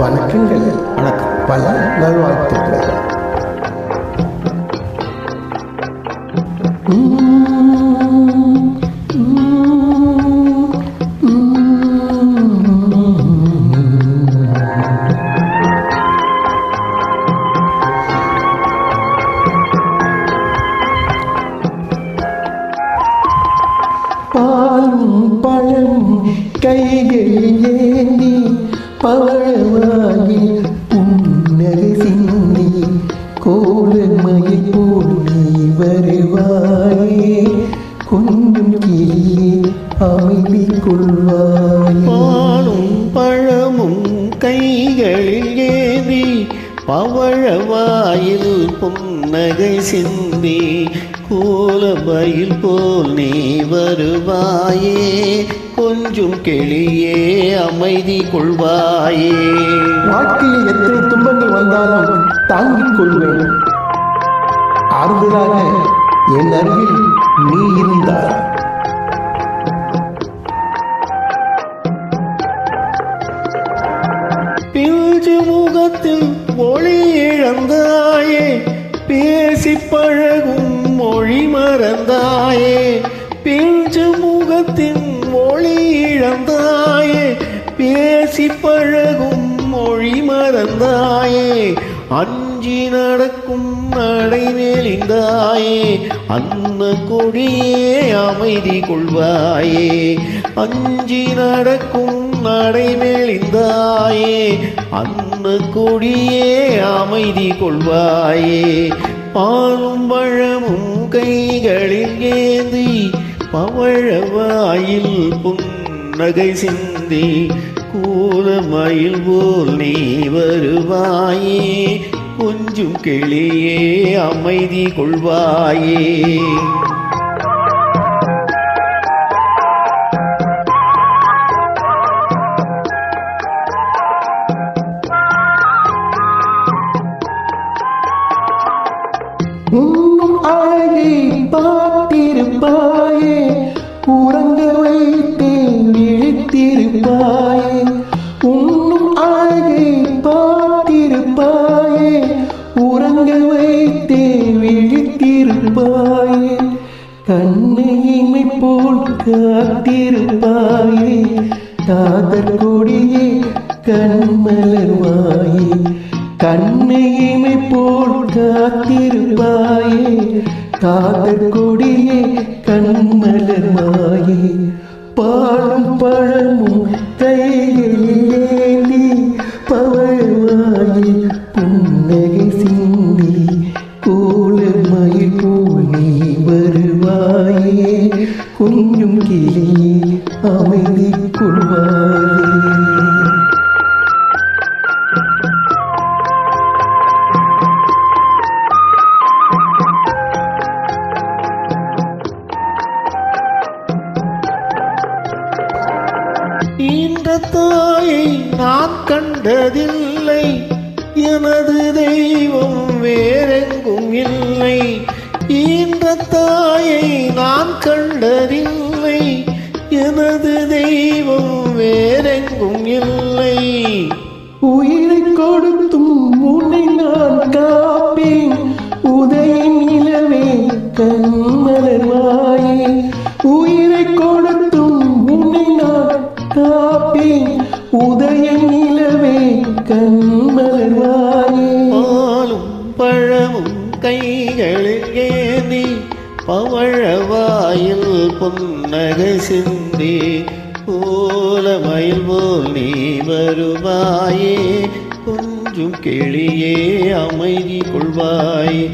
வணக்கங்கள். வணக்கம். பல நல்வாழ்த்துக்கள். பாலும் பழம் கைகளில் ஏந்தி பவழவாகி புன்னகை சிந்தி கோலமயை போல் நீ வருவாயே, கொஞ்சம் கிளியே அமைதி கொள்வாயே. பாலும் பழமும் கைகளில் ஏந்தி பவழவாயில் புன்னகை சிந்தி கோலமயில் போல் நீ வருவாயே, கொஞ்சம் கிளியே அமைதி கொள்வாயே. வாழ்க்கையில் எத்தனை துன்பங்கள் வந்தாலும் தாங்கிக் கொள்வேன். ஆறுதலாக என் அருகில் நீ இருந்தாய். பிஞ்சு முகத்தில் ஒளி இழந்தாயே, பேசி பழகும் மொழி மறந்தாயே. பிஞ்சு முகத்தின் ஒளி இழந்தாயே, பேசி பழகும் மொழி மறந்தாயே. அஞ்சி நடக்கும் நடை நெளிந்தாயே, அன்ன கொடியே அமைதி கொள்வாயே. அஞ்சி நடக்கும் நடை நெளிந்தாயே, அன்ன கொடியே அமைதி கொள்வாயே. பாலும் பழமும் கைகளில் ஏந்தி பவழவாயில் புன்னகை சிந்தி கோலமயில் போல் நீ வருவாயே, கொஞ்சம் கிளியே அமைதி கொள்வாயே. உன்னும் அழகை பார்த்திருப்பாயே, உறங்க வைத்தே விழித்திருப்பாயே. உன்னும் அழகை பார்த்திருப்பாயே, உறங்க வைத்தே விழித்திருப்பாயே. கண்ணையிமை போல் காத்திருப்பாயே, காதல் கொடியே கண்மலர்வாயே. கண்ணையிமை போல் காத்திருப்பாயே, காதல் கொடியே கண்மலர்வாயே. பாலும் பழமும் கைகளில் ஏந்தி பவழவாயே புன்னகை சிந்தி கோலமயில் போல் நீ வருவாயே, கொஞ்சம் கிளியே அமைதி கொள்வாயே. ஈன்ற தாயை நான் கண்டதில்லை, எனது தெய்வம் வேறெங்கும் இல்லை. ஈன்ற தாயை நான் கண்டதில்லை, எனது தெய்வம் வேறெங்கும் இல்லை. உயிரை கொடுத்தும் உன்னை நான் காப்பேன், உதய நிலவே கண்மலர்வாயே. உயிரை கொடுத்தும் உன்னை நான் காப்பேன், உதய நிலவே கண்மலர்வாயே. பாலும் பழமும் கைகளில் ஏந்தி பவழவாயில் புன்னகை சிந்தி கோலமயில் போல் நீ வருவாயே, கொஞ்சம் கிளியே அமைதி கொள்வாயே.